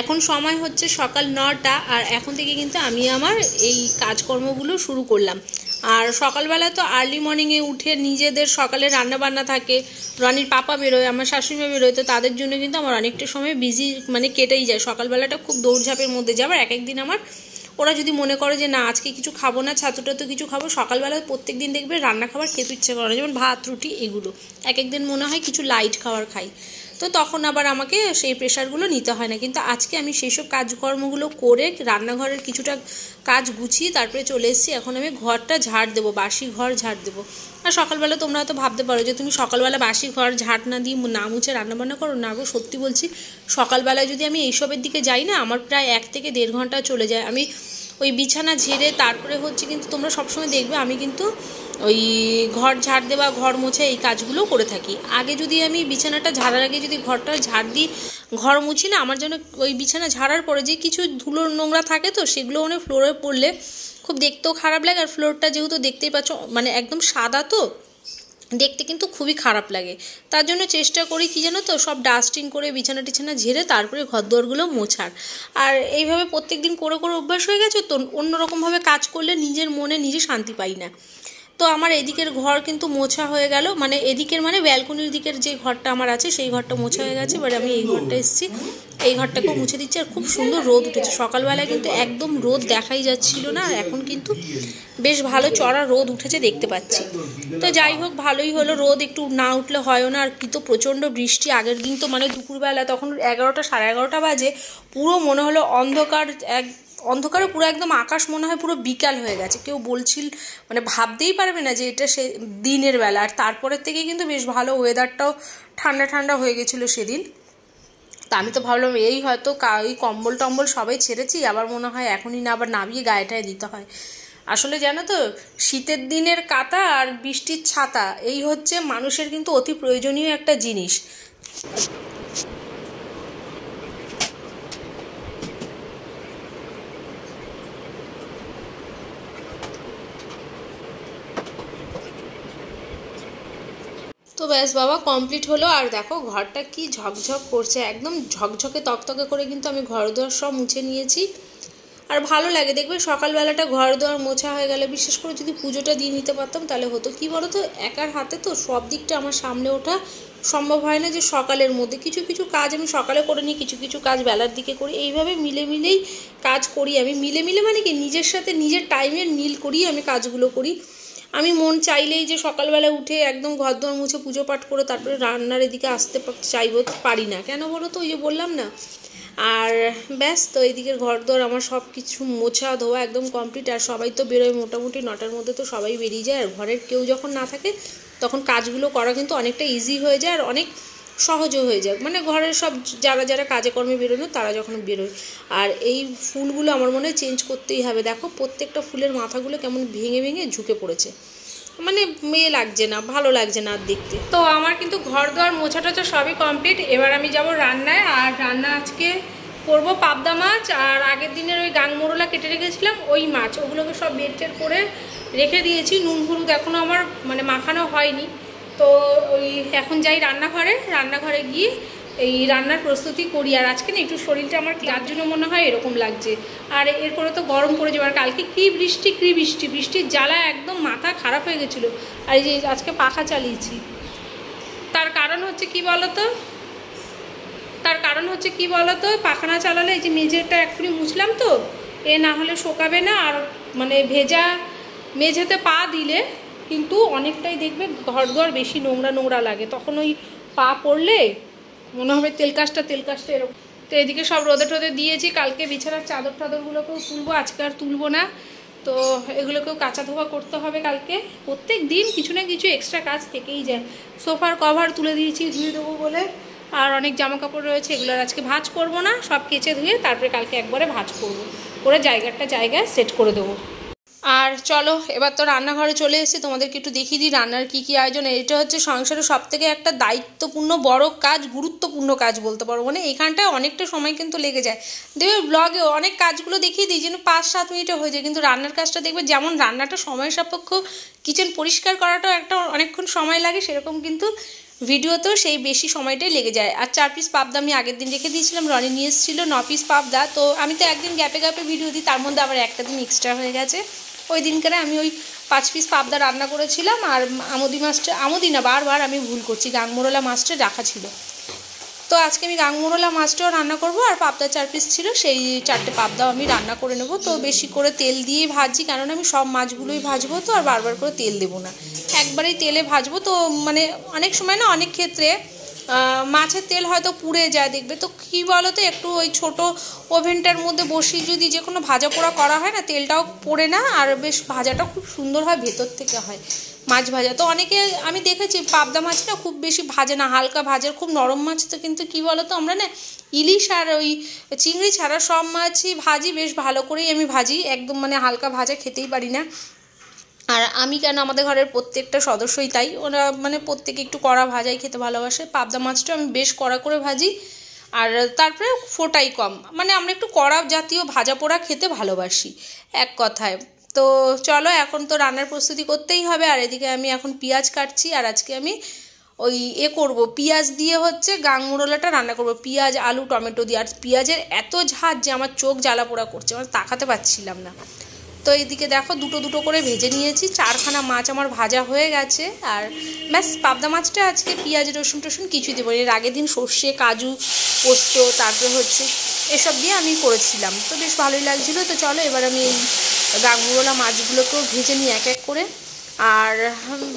এখন সময় হচ্ছে সকাল 9টা, আর এখন থেকে কিন্তু আমি আমার এই কাজকর্মগুলো শুরু করলাম। আর সকালবেলা তো আর্লি মর্নিংয়ে উঠে নিজেদের সকালে রান্নাবান্না থাকে, রনির পাপা বেরোয়, আমার শাশুড়িমা বেরোয়, তো তাদের জন্য কিন্তু আমার অনেকটা সময় বিজি মানে কেটেই যায়। সকালবেলাটা খুব দৌড়ঝাঁপের মধ্যে যাবার। এক একদিন আমার ওরা যদি মনে করে যে না আজকে কিছু খাবো না, ছাতুটা তো কিছু খাবো, সকালবেলায় প্রত্যেক দিন দেখবে রান্না খাবার খেতে ইচ্ছে করে না, যেমন ভাত রুটি এগুলো। এক একদিন মনে হয় কিছু লাইট খাবার খাই, তো তখন আবার আমাকে সেই প্রেশারগুলো নিতে হয় না। কিন্তু আজকে আমি সেই সব কাজকর্মগুলো করে রান্নাঘরের কিছুটা কাজ গুছিয়ে তারপরে চলে এসেছি। এখন আমি ঘরটা ঝাড় দেবো, বাসি ঘর ঝাড় দেবো। আর সকালবেলা তোমরা হয়তো ভাবতে পারো যে তুমি সকালবেলা বাসি ঘর ঝাড় না দিয়ে না মুছে রান্নাবান্না করো। না গো, সত্যি বলছি, সকালবেলায় যদি আমি এইসবের দিকে যাই না, আমার প্রায় 1 থেকে 1.5 ঘন্টা চলে যায়। আমি ওই বিছানা ঝেড়ে তারপরে হচ্ছে কিন্তু তোমরা সবসময় দেখবে আমি কিন্তু ওই ঘর ঝাড় দেওয়া, ঘর মোছা এই কাজগুলো করে থাকি। আগে যদি আমি বিছানাটা ঝাড়ার আগে যদি ঘরটা ঝাড় দিই, ঘর মুছি না, আমার জন্য ওই বিছানা ঝাড়ার পরে যে কিছু ধুলোর নোংরা থাকে তো সেগুলো মানে ফ্লোরে পড়লে খুব দেখতেও খারাপ লাগে। আর ফ্লোরটা যেহেতু দেখতেই পাচ্ছ মানে একদম সাদা, তো দেখতে কিন্তু খুবই খারাপ লাগে। তার জন্য চেষ্টা করি কি জানো তো, সব ডাস্টিং করে বিছানা টিছানা ঝেড়ে তারপরে ঘরদোরগুলো মোছার। আর এইভাবে প্রত্যেক দিন করে করে অভ্যাস হয়ে গেছে তো, অন্যরকমভাবে কাজ করলে নিজের মনে নিজে শান্তি পাই না। তো আমার এদিকের ঘর কিন্তু মোছা হয়ে গেল, মানে এদিকের মানে ব্যালকনির দিকের যে ঘরটা আমার আছে সেই ঘরটা মোছা হয়ে গেছে। এবার আমি এই ঘরটা এসেছি, এই ঘরটাকেও মুছে দিচ্ছি। আর খুব সুন্দর রোদ উঠেছে সকালবেলায়, কিন্তু একদম রোদ দেখাই যাচ্ছিল না, আর এখন কিন্তু বেশ ভালো চড়া রোদ উঠেছে দেখতে পাচ্ছি। তো যাই হোক, ভালোই হলো, রোদ একটু না উঠলে হয়ও না। আর কি তো প্রচণ্ড বৃষ্টি আগের দিন, তো মানে দুপুরবেলা তখন 11টা সাড়ে 11টা বাজে, পুরো মনে হলো অন্ধকার, অন্ধকারে পুরো একদম আকাশ মনে হয় পুরো বিকাল হয়ে গেছে। কেউ বলছিল মানে ভাবতেই পারবে না যে এটা সে দিনের বেলা। আর তারপরের থেকে কিন্তু বেশ ভালো ওয়েদারটাও ঠান্ডা ঠান্ডা হয়ে গেছিলো সেদিন। তা আমি তো ভাবলাম এই হয়তো এই কম্বল টম্বল সবাই ছেড়েছি, আবার মনে হয় এখনই না আবার নামিয়ে গায়েটায় দিতে হয়। আসলে জানো তো, শীতের দিনের কাঁথা আর বৃষ্টির ছাতা এই হচ্ছে মানুষের কিন্তু অতি প্রয়োজনীয় একটা জিনিস। তো ব্যাস বাবা, কমপ্লিট হলো। আর দেখো ঘরটা কি ঝকঝক করছে, একদম ঝকঝকে তকতকে করে কিন্তু আমি ঘর দুয়ার সব মুছে নিয়েছি। আর ভালো লাগে দেখবে সকালবেলাটা ঘর দুয়ার মোছা হয়ে গেলে, বিশেষ করে যদি পুজোটা দিয়ে নিতে পারতাম তাহলে হতো কি বলো তো, একার হাতে তো সব দিকটা আমার সামনে ওঠা সম্ভব হয় না। যে সকালের মধ্যে কিছু কিছু কাজ আমি সকালে করে নিই, কিছু কিছু কাজ বেলার দিকে করি, এইভাবে মিলে মিলেই কাজ করি আমি। মিলে মিলে মানে কি, নিজের সাথে নিজের টাইমের মিল করিয়ে আমি কাজগুলো করি। আমি মন চাইলেই যে সকালবেলা উঠে একদম ঘর দোর মুছে পুজো পাঠ করে তারপরে রান্নার এদিকে আসতে চাইবো, তো পারি না। কেন বলো তো, ওই যে বললাম না। আর ব্যাস, তো এইদিকের ঘর দোর আমার সব কিছু মোছা ধোয়া একদম কমপ্লিট। আর সবাই তো বেরোয় মোটামুটি 9টার মধ্যে, তো সবাই বেরিয়ে যায়। আর ঘরের কেউ যখন না থাকে তখন কাজগুলো করা কিন্তু অনেকটা ইজি হয়ে যায়, আর অনেক সহজও হয়ে যায়। মানে ঘরের সব যারা যারা কাজে কর্মে বেরোনো তারা যখন বেরোয়। আর এই ফুলগুলো আমার মনে হয় চেঞ্জ করতেই হবে। দেখো প্রত্যেকটা ফুলের মাথাগুলো কেমন ভেঙে ভেঙে ঝুঁকে পড়েছে, মানে মেয়ে লাগছে না, ভালো লাগছে না আর দেখতে। তো আমার কিন্তু ঘর দোয়ার মোছা টোছা সবই কমপ্লিট। এবার আমি যাব রান্নায়। আর রান্না আজকে করব পাবদা মাছ, আর আগের দিনের ওই গাংমোরলা কেটে রেখেছিলাম ওই মাছ, ওগুলোকে সব বের টের করে রেখে দিয়েছি। নুন হলুদ এখনও আমার মানে মাখানো হয়নি। তো ওই এখন যাই রান্নাঘরে গিয়ে এই রান্নার প্রস্তুতি করি। আর আজকে না একটু শরীরটা আমার যার জন্য মনে হয় এরকম লাগছে। আর এরপরে তো গরম পড়ে যাবে। আর কালকে কী বৃষ্টি বৃষ্টির জ্বালা একদম মাথা খারাপ হয়ে গেছিলো। আর এই যে আজকে পাখা চালিয়েছি, তার কারণ হচ্ছে কি বলতো, পাখা না চালালে এই যে মেঝেটা এক্ষুনি মুছলাম তো, এ না হলে শোকাবে না। আর মানে ভেজা মেঝেতে পা দিলে কিন্তু অনেকটাই দেখবে ঘর দুয়ার বেশি নোংরা নোংরা লাগে, তখন ওই পা পড়লে মনে হবে তেলকাশটা এরকম। তো এদিকে সব রোদে টোদে দিয়েছি। কালকে বিছানার চাদর টাদরগুলোকেও তুলবো, আজকে আর তুলবো না। তো এগুলোকেও কাঁচা ধোয়া করতে হবে কালকে। প্রত্যেক দিন কিছু না কিছু এক্সট্রা কাজ থেকেই যায়। সোফার কভার তুলে দিয়েছি ধুয়ে দেবো বলে, আর অনেক জামা কাপড় রয়েছে, এগুলোর আজকে ভাঁজ করবো না, সব কেচে ধুয়ে তারপরে কালকে একবারে ভাঁজ করবো, করে জায়গায় সেট করে দেবো। আর চলো এবার তো রান্নাঘরে চলে এসেছি, তোমাদেরকে একটু দেখিয়ে দিই রান্নার কী কী আয়োজন। এটা হচ্ছে সংসারের সবথেকে একটা দায়িত্বপূর্ণ বড় কাজ, গুরুত্বপূর্ণ কাজ বলতে পারো। মানে এখানটায় অনেকটা সময় কিন্তু লেগে যায়। দেখবে ব্লগেও অনেক কাজগুলো দেখিয়ে দিই যেন 5-7 মিনিটে হয়ে যায়, কিন্তু রান্নার কাজটা দেখবে যেমন রান্নাটা সময় সাপেক্ষ, কিচেন পরিষ্কার করাটাও একটা অনেকক্ষণ সময় লাগে, সেরকম কিন্তু ভিডিওতেও সেই বেশি সময়টাই লেগে যায়। আর 4 পিস পাবদা আমি আগের দিন রেখে দিয়েছিলাম, রনি নিয়ে এসেছিলো 9 পিস পাবদা। তো আমি তো একদিন গ্যাপে গ্যাপে ভিডিও দিই, তার মধ্যে আবার একটা দিন এক্সট্রা হয়ে গেছে। ওই দিনকারে আমি ওই 5 পিস পাবদা রান্না করেছিলাম। আর আমুদি না, বারবার আমি ভুল করছি, গাংমোরলা মাছটা রাখা ছিল। তো আজকে আমি গাংমোরলা মাছটাও রান্না করব। আর পাবদা 4 পিস ছিল, সেই 4টে পাবদাও আমি রান্না করে নেব। তো বেশি করে তেল দিয়েই ভাজছি, কারণ আমি সব মাছগুলোই ভাজবো, তো আর বারবার করে তেল দেবো না, একবারেই তেলে ভাজবো। তো মানে অনেক সময় না, অনেক ক্ষেত্রে মাছের তেল হয়তো পুড়ে যায় দেখবে। তো কী বলো তো, একটু ওই ছোটো ওভেনটার মধ্যে বসিয়ে যদি যে কোনো ভাজা পোড়া করা হয় না, তেলটাও পড়ে না, আর বেশ ভাজাটা খুব সুন্দর হয়, ভেতর থেকে হয় মাছ ভাজা। তো অনেকে আমি দেখেছি পাবদা মাছ না খুব বেশি ভাজে না, হালকা ভাজার, খুব নরম মাছ। তো কিন্তু কী বলো তো, আমরা না ইলিশ আর ওই চিংড়ি ছাড়া সব মাছই ভাজি, বেশ ভালো করেই আমি ভাজি, একদম মানে হালকা ভাজা খেতেই পারি না। আর আমি কেন, আমাদের ঘরের প্রত্যেকটা সদস্যই তাই, ওরা মানে প্রত্যেকে একটু কড়া ভাজাই খেতে ভালোবাসে। পাবদা মাছটা আমি বেশ কড়া করে ভাজি, আর তারপরে ফোটাই কম, মানে আমরা একটু কড়া জাতীয় ভাজা পোড়া খেতে ভালোবাসি এক কথায়। তো চলো, এখন তো রান্নার প্রস্তুতি করতেই হবে। আর এদিকে আমি এখন পেঁয়াজ কাটছি, আর আজকে আমি ওই করব, পেঁয়াজ দিয়ে হচ্ছে গাংমোরলাটা রান্না করব, পেঁয়াজ আলু টমেটো দিয়ে। আর পেঁয়াজের এত ঝাঁজ যে আমার চোখ জ্বালা পোড়া করছে, আমার তাকাতে পারছিলাম না। তো এইদিকে দেখো দুটো দুটো করে ভেজে নিয়েছি, 4খানা মাছ আমার ভাজা হয়ে গেছে। আর ব্যাস, পাবদা মাছটা আজকে পেঁয়াজ রসুন টসুন কিছুই দেবো। এর আগের দিন সর্ষে কাজু পোস্ত তারপরে হচ্ছে এসব দিয়ে আমি করেছিলাম, তো বেশ ভালোই লাগছিলো। তো চলো এবার আমি এই গাংমোরলা মাছগুলোকেও ভেজে নিই এক এক করে। আর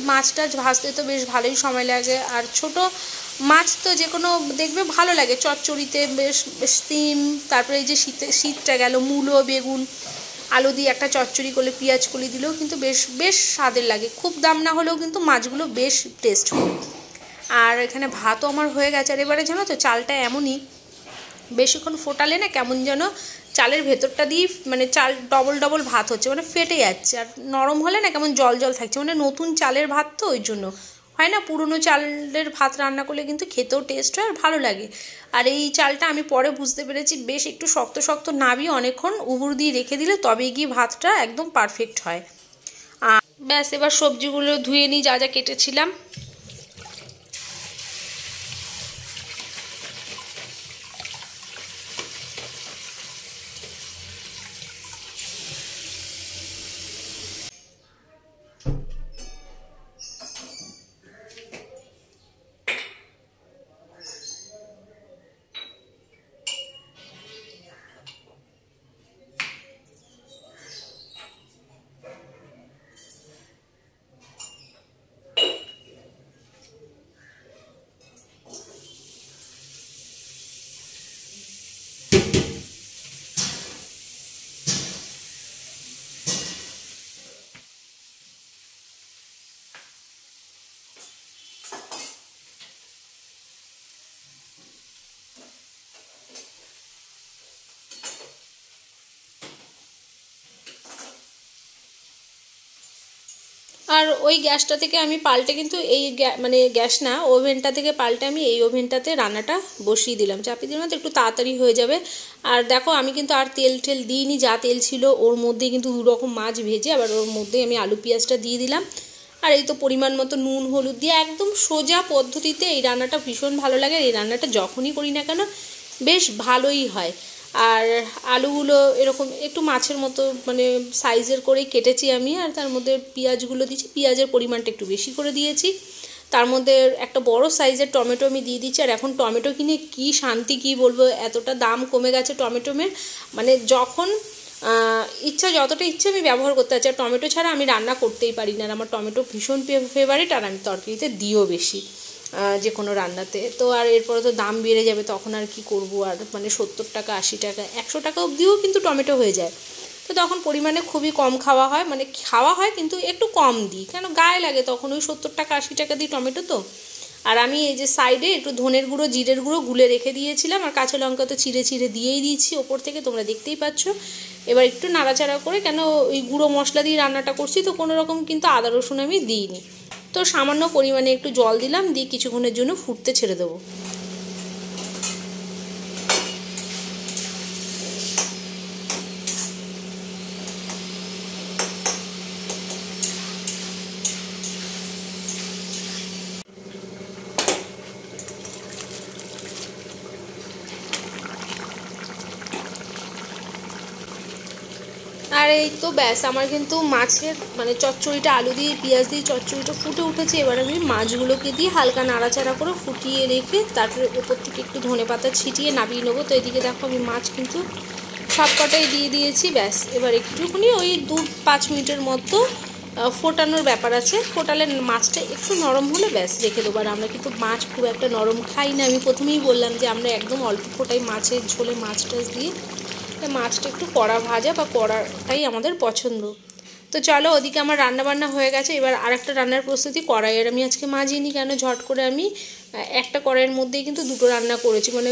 মাছটা ভাজতে তো বেশ ভালোই সময় লাগে। আর ছোট মাছ তো যে কোনো দেখবে ভালো লাগে চচ্চড়িতে, বেশ সিম, তারপরে এই যে শীতটা গেল, মূলো বেগুন আলু দিয়ে একটা চচ্চড়ি করলে, পেঁয়াজ কলি দিলেও কিন্তু বেশ বেশ স্বাদের লাগে। খুব দাম না হলেও কিন্তু মাছগুলো বেশ টেস্ট হয়। আর এখানে ভাতও আমার হয়ে গেছে। আর এবারে জানো তো, চালটা এমনই, বেশিক্ষণ ফোটালে না কেমন যেন চালের ভেতরটা দিয়ে মানে চাল ডবল ডবল ভাত হচ্ছে, মানে ফেটে যাচ্ছে। আর নরম হলে না কেমন জল জল থাকছে, মানে নতুন চালের ভাত তো ওই জন্য হয় না। পুরনো চালের ভাত রান্না করলে কিন্তু খেতেও টেস্ট হয় আর ভালো লাগে। আর এই চালটা আমি পরে বুঝতে পেরেছি বেশ একটু শক্ত শক্ত নাবিয়ে অনেকক্ষণ উবুর দিয়ে রেখে দিলে তবেই গিয়ে ভাতটা একদম পারফেক্ট হয়। আর ব্যাস, এবার সবজিগুলো ধুয়ে নিই, যা যা কেটেছিলাম। আর ওই গ্যাসটা থেকে আমি পাল্টে কিন্তু এই মানে গ্যাস না, ওভেনটা থেকে পাল্টে আমি এই ওভেনটাতে রান্নাটা বসিয়ে দিলাম, চাপিয়ে দিলাম, তো একটু তাড়াতাড়ি হয়ে যাবে। আর দেখো আমি কিন্তু আর তেল টেল দিইনি, যা তেল ছিল ওর মধ্যেই কিন্তু 2 রকম মাছ ভেজে আবার ওর মধ্যেই আমি আলু পেঁয়াজটা দিয়ে দিলাম। আর এই তো পরিমাণ মতো নুন হলুদ দিয়ে একদম সোজা পদ্ধতিতে এই রান্নাটা ভীষণ ভালো লাগে। এই রান্নাটা যখনই করি না কেন বেশ ভালোই হয়। আর আলুগুলো এরকম একটু মাছের মতো মানে সাইজের করেই কেটেছি আমি। আর তার মধ্যে পেঁয়াজগুলো দিয়েছি, পেঁয়াজের পরিমাণটা একটু বেশি করে দিয়েছি। তার মধ্যে একটা বড় সাইজের টমেটো আমি দিয়ে দিচ্ছি। আর এখন টমেটো কিনে কি শান্তি, কি বলবো, এতটা দাম কমে গেছে টমেটোমের, মানে যখন ইচ্ছা যতটা ইচ্ছে আমি ব্যবহার করতে পারছি। আর টমেটো ছাড়া আমি রান্না করতেই পারি না। আর আমার টমেটো ভীষণ ফেভারিট, আর আমি তরকারিতে দিও বেশি যে কোনো রান্নাতে। তো আর এরপরে তো দাম বেড়ে যাবে, তখন আর কি করব। আর মানে 70 টাকা 80 টাকা 100 টাকা অবধিও কিন্তু টমেটো হয়ে যায়। তো তখন পরিমাণে খুবই কম খাওয়া হয়, মানে খাওয়া হয় কিন্তু একটু কম দিই, কেন গায়ে লাগে তখন ওই 70 টাকা 80 টাকা দিই টমেটো তো। আর আমি এই যে সাইডে একটু ধনের গুঁড়ো জিরের গুঁড়ো গুলে রেখে দিয়েছিলাম, আর কাঁচা লঙ্কা তো চিড়ে চিড়ে দিয়েই দিয়েছি ওপর থেকে, তোমরা দেখতেই পাচ্ছ। এবার একটু নাড়াচাড়া করে, কেন ওই গুঁড়ো মশলা দিয়ে রান্নাটা করছি তো কোনো রকম কিন্তু আদা রসুন আমি দিইনি। তো সামান্য পরিমাণে একটু জল দিলাম, দিয়ে কিছুক্ষণের জন্য ফুটতে ছেড়ে দেবো। আর এই তো ব্যাস, আমার কিন্তু মাছের মানে চচ্চড়িটা আলু দিয়ে পেঁয়াজ দিয়ে চচ্চড়িটা ফুটে উঠেছে। এবার আমি মাছগুলোকে দিয়ে হালকা নাড়াচাড়া করে ফুটিয়ে রেখে তারপরে ওপর থেকে একটু ধনেপাতা ছিটিয়ে নামিয়ে নেবো। তো এদিকে দেখো আমি মাছ কিন্তু সব কটাই দিয়ে দিয়েছি। ব্যাস এবার একটুখানি ওই 2-5 মিনিটের মতো ফোটানোর ব্যাপার আছে। ফোটালে মাছটা একটু নরম হলে ব্যাস রেখে দেবো। আর আমরা কিন্তু মাছ খুব একটা নরম খাই না, আমি প্রথমেই বললাম যে আমরা একদম অল্প ফোটাই মাছের ঝোলে মাছ টাছ দিয়ে, মাছটা একটু কড়া ভাজা বা কড়াটাই আমাদের পছন্দ। তো চলো, ওদিকে আমার রান্নাবান্না হয়ে গেছে। এবার আরেকটা রান্নার প্রস্তুতি। কড়াইয়ের আমি আজকে মাজিনি কেন, ঝট করে আমি একটা কড়াইয়ের মধ্যেই কিন্তু দুটো রান্না করেছি, মানে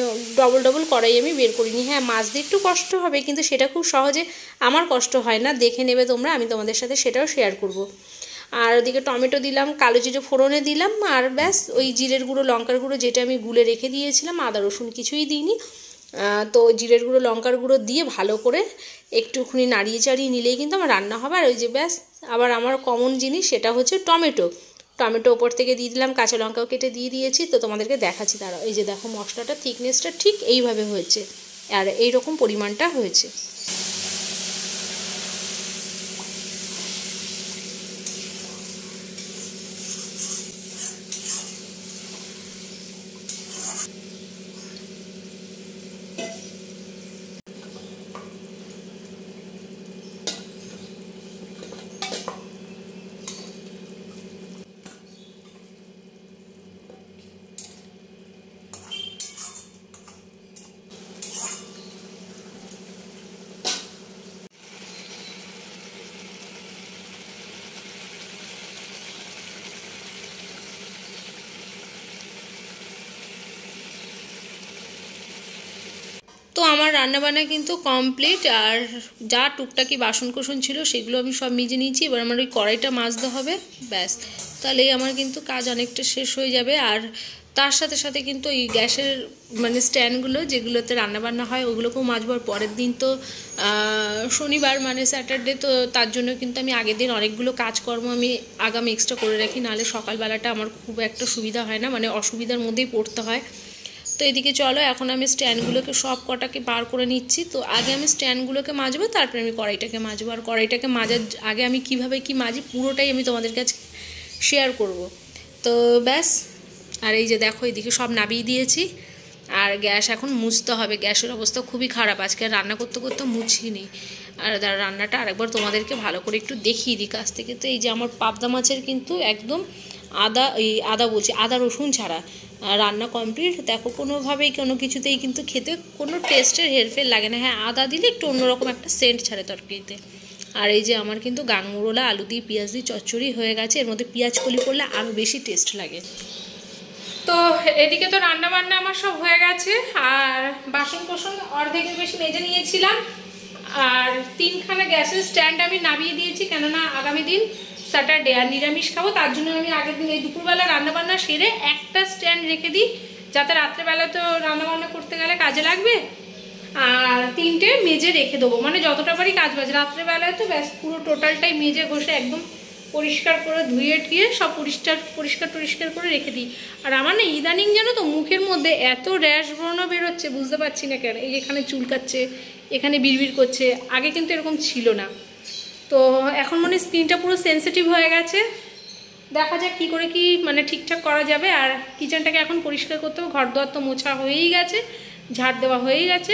ডবল কড়াই আমি বের করিনি। হ্যাঁ, মাজতে একটু কষ্ট হবে, কিন্তু সেটা খুব সহজে আমার কষ্ট হয় না, দেখে নেবে তোমরা, আমি তোমাদের সাথে সেটাও শেয়ার করব। আর ওদিকে টমেটো দিলাম, কালো জিরে ফোড়নে দিলাম, আর ব্যাস ওই জিরের গুঁড়ো লঙ্কার গুঁড়ো যেটা আমি গুলে রেখে দিয়েছিলাম, আদা রসুন কিছুই দিইনি। তো জিরের গুঁড়ো লঙ্কার গুঁড়ো দিয়ে ভালো করে একটুখানি নাড়িয়ে চাড়িয়ে নিলেই কিন্তু আমার রান্না হবে। আর ওই যে ব্যাস, আবার আমার কমন জিনিস সেটা হচ্ছে টমেটো ওপর থেকে দিয়ে দিলাম, কাঁচা লঙ্কাও কেটে দিয়ে দিয়েছি। তো তোমাদেরকে দেখাচ্ছি তারা, এই যে দেখো মশলাটা থিকনেসটা ঠিক এইভাবে হয়েছে আর এইরকম পরিমাণটা হয়েছে। তো আমার রান্নাবান্না কিন্তু কমপ্লিট। আর যা টুকটাকি বাসনকোসন ছিল সেগুলো আমি সব মেজে নিয়েছি। এবার আমার ওই কড়াইটা মাজতে হবে, ব্যাস তাহলেই আমার কিন্তু কাজ অনেকটা শেষ হয়ে যাবে। আর তার সাথে সাথে কিন্তু এই গ্যাসের মানে স্ট্যান্ডগুলো যেগুলোতে রান্নাবান্না হয় ওগুলোকেও মাজবার। পরের দিন তো শনিবার মানে স্যাটারডে, তো তার জন্য কিন্তু আমি আগের দিন অনেকগুলো কাজকর্ম আমি আগাম এক্সট্রা করে রাখি, নাহলে সকালবেলাটা আমার খুব একটা সুবিধা হয় না, মানে অসুবিধার মধ্যেই পড়তে হয়। তো এদিকে চলো, এখন আমি স্ট্যান্ডগুলোকে সব কটাকে বার করে নিচ্ছি। তো আগে আমি স্ট্যান্ডগুলোকে মাজবো, তারপরে আমি কড়াইটাকে মাজবো। আর কড়াইটাকে মাজার আগে আমি কিভাবে কি মাজি পুরোটাই আমি তোমাদের কাছে শেয়ার করব। তো ব্যাস, আর এই যে দেখো এদিকে সব নামিয়ে দিয়েছি। আর গ্যাস এখন মুছতে হবে, গ্যাসের অবস্থা খুবই খারাপ, আজকে রান্না করতে করতে মুছিনি। আর রান্নাটা আরেকবার তোমাদেরকে ভালো করে একটু দেখিয়ে দিই কাছ থেকে। তো এই যে আমার পাবদা মাছের কিন্তু একদম আদা রসুন ছাড়া রান্না কমপ্লিট। দেখো কোনোভাবেই কোনো কিছুতেই কিন্তু খেতে কোনো টেস্টের হেরফের লাগে না। হ্যাঁ, আদা দিলে একটু অন্যরকম একটা সেন্ট ছাড়ে তরকারিতে। আর এই যে আমার কিন্তু গাংমুরোলা আলু দিয়ে পেঁয়াজ দিয়ে চচ্চড়ি হয়ে গেছে, এর মধ্যে পেঁয়াজ কলি করলে আরও বেশি টেস্ট লাগে। তো এদিকে তো রান্না বান্না আমার সব হয়ে গেছে। আর বাসন কোসন অর্ধেকের বেশি মেজে নিয়েছিলাম। আর 3খানা গ্যাসের স্ট্যান্ড আমি নামিয়ে দিয়েছি, কেননা আগামী দিন স্যাটারডে আর নিরামিষ খাবো, তার জন্য আমি আগের দিন এই দুপুরবেলা রান্নাবান্না সেরে একটা স্ট্যান্ড রেখে দিই, যাতে রাত্রেবেলা তো রান্নাবান্না করতে গেলে কাজে লাগবে। আর 3টে মেজে রেখে দেবো, মানে যতটা পারি কাজ বাজ। রাত্রেবেলায় তো ব্যাস পুরো টোটালটাই মেজে ঘষে একদম পরিষ্কার করে ধুয়ে টুয়ে সব পরিষ্কার করে রেখে দিই। আর আমার না ইদানিং জানো তো মুখের মধ্যে এত র্যাশ ব্রণ বেরোচ্ছে, বুঝতে পারছি না কেন। এই এখানে চুলকাচ্ছে, এখানে বিড়বিড় করছে, আগে কিন্তু এরকম ছিল না। তো এখন মনে স্কিনটা পুরো সেন্সিটিভ হয়ে গেছে। দেখা যাক কী করে কি মানে ঠিকঠাক করা যাবে। আর কিচেনটাকে এখন পরিষ্কার করতে হবে, ঘর দোয়ার তো মোছা হয়েই গেছে, ঝাড় দেওয়া হয়েই গেছে।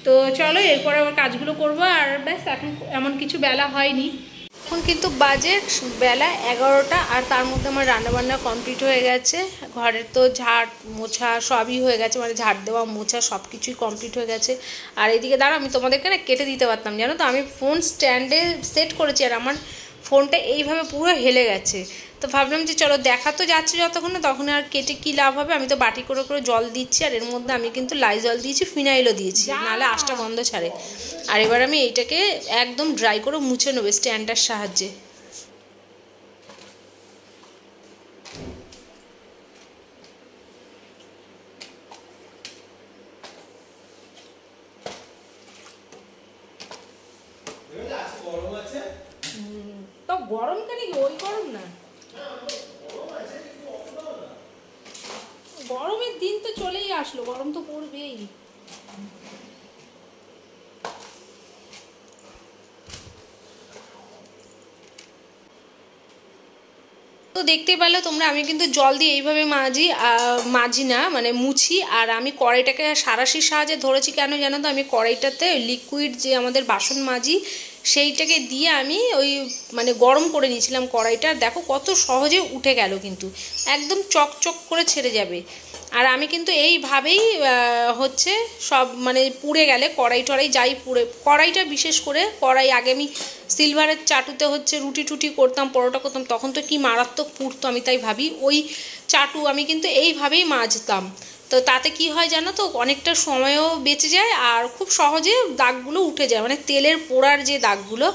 তো চলো এরপরে আবার কাজগুলো করবো। আর ব্যাস এখন এমন কিছু বেলা হয়নি, এখন কিন্তু বাজে বেলা 11টা। আর তার মধ্যে আমার রান্নাবান্না কমপ্লিট হয়ে গেছে, ঘরের তো ঝাড় মোছা সবই হয়ে গেছে, মানে ঝাড় দেওয়া মোছা সব কিছুই কমপ্লিট হয়ে গেছে। আর এইদিকে দাঁড়া, আমি তোমাদেরকে না কেটে দিতে পারতাম জানো তো, আমি ফোন স্ট্যান্ডে সেট করেছি আর আমার ফোনটা এইভাবে পুরো হেলে গেছে। তো ভাবলাম যে চলো দেখা তো যাচ্ছে যতক্ষণ না, তখন আর কেটে কী লাভ হবে। আমি তো বাটি করে করে জল দিচ্ছি, আর এর মধ্যে আমি কিন্তু লাইজল দিয়েছি, ফিনাইলও দিয়েছি, নাহলে আঁশটা গন্ধ ছাড়ে। আর এবার আমি এইটাকে একদম ড্রাই করে মুছে নেবো স্ট্যান্ডটার সাহায্যে। তো গরম কেন, ওই গরম না, গরমের দিন তো চলেই আসলো, গরম তো পড়বেই। দেখতে পেলে তোমরা, আমি কিন্তু জল দিয়ে এইভাবে মাজি না, মানে মুছি। আর আমি কড়াইটাকে সাঁড়াশির সাহায্যে ধরেছি কেন জানো তো, আমি কড়াইটাতে লিকুইড যে আমাদের বাসন মাজি সেইটাকে দিয়ে আমি ওই মানে গরম করে নিয়েছিলাম কড়াইটা। দেখো কত সহজে উঠে গেল, কিন্তু একদম চকচক করে ছেড়ে যাবে। আর আমি কিন্তু এইভাবেই হচ্ছে সব মানে পুড়ে গেলে কড়াই টড়াই যাই পুড়ে, কড়াইটা বিশেষ করে কড়াই আগে আমি সিলভারের চাটুতে হচ্ছে রুটি টুটি করতাম, পরোটা করতাম, তখন তো কি মারাত্মক পুড়তো। আমি তাই ভাবি ওই চাটু আমি কিন্তু এইভাবেই মাজতাম। তো তাতে কি হয় জানো তো, অনেকটা সময়ও বেঁচে যায় আর খুব সহজে দাগগুলো উঠে যায়, মানে তেলের পোড়ার যে দাগগুলো।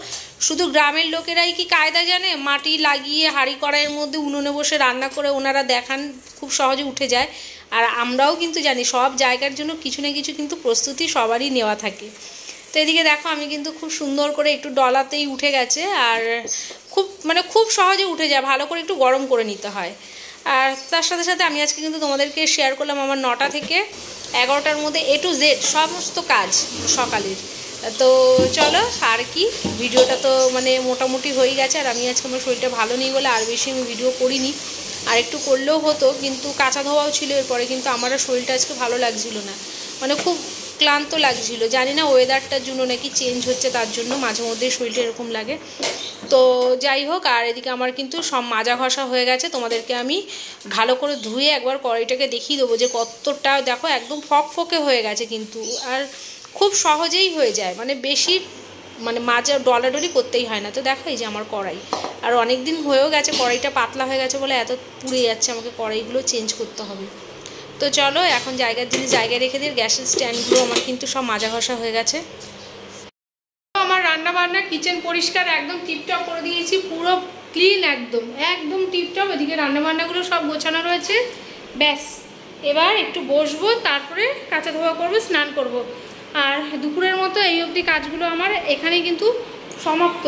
শুধু গ্রামের লোকেরাই কি কায়দা জানে, মাটি লাগিয়ে হাঁড়ি কড়াইয়ের মধ্যে উনুনে বসে রান্না করে ওনারা দেখান খুব সহজে উঠে যায়। আর আমরাও কিন্তু জানি সব জায়গার জন্য কিছু না কিছু কিন্তু প্রস্তুতি সবারই নেওয়া থাকে। তো এদিকে দেখো আমি কিন্তু খুব সুন্দর করে একটু ডলাতেই উঠে গেছে, আর খুব সহজে উঠে যায়, ভালো করে একটু গরম করে নিতে হয়। আর তার সাথে সাথে আমি আজকে কিন্তু তোমাদেরকে শেয়ার করলাম আমার 9টা থেকে 11টার মধ্যে A to Z সমস্ত কাজ সকালের। তো চলো, আর কি ভিডিওটা তো মানে মোটামুটি হয়ে গেছে। আর আমি আজকে আমার শরীরটা ভালো নেই বলে আর বেশি আমি ভিডিও করিনি, আর একটু করলেও হতো, কিন্তু কাঁচা ধোয়াও ছিল এরপরে। কিন্তু আমার শরীরটা আজকে ভালো লাগছিল না, মানে খুব ক্লান্ত লাগছিল। জানি না ওয়েদারটার জন্য নাকি চেঞ্জ হচ্ছে, তার জন্য মাঝে মধ্যে শরীরটা এরকম লাগে। তো যাই হোক, আর এদিকে আমার কিন্তু সব মাজা ঘষা হয়ে গেছে। তোমাদেরকে আমি ভালো করে ধুয়ে একবার কড়াইটাকে দেখিয়ে দেবো যে কতটা, দেখো একদম ফকফকে হয়ে গেছে কিন্তু, আর খুব সহজেই হয়ে যায়, মানে বেশি মানে মাজা ডলাডলি করতেই হয় না। তো দেখো এই যে আমার কড়াই, আর অনেক দিন হয়েও গেছে, কড়াইটা পাতলা হয়ে গেছে বলে এত পুড়ে যাচ্ছে, আমাকে কড়াইগুলো চেঞ্জ করতে হবে। তো চলো এখন জায়গার জিনিস জায়গায় রেখে দিই। গ্যাসের স্ট্যান্ডগুলো আমার কিন্তু সব মাজা ঘষা হয়ে গেছে। আমার রান্না বান্না কিচেন পরিষ্কার একদম টিপটপ করে দিয়েছি, পুরো ক্লিন একদম একদম টিপটপ। এদিকে রান্নাবান্নাগুলো সব গোছানো রয়েছে, ব্যাস এবার একটু বসবো, তারপরে কাঁচা ধোয়া করবো, স্নান করব। আর দুপুরের মতো এই অবধি কাজগুলো আমার এখানেই কিন্তু সমাপ্ত।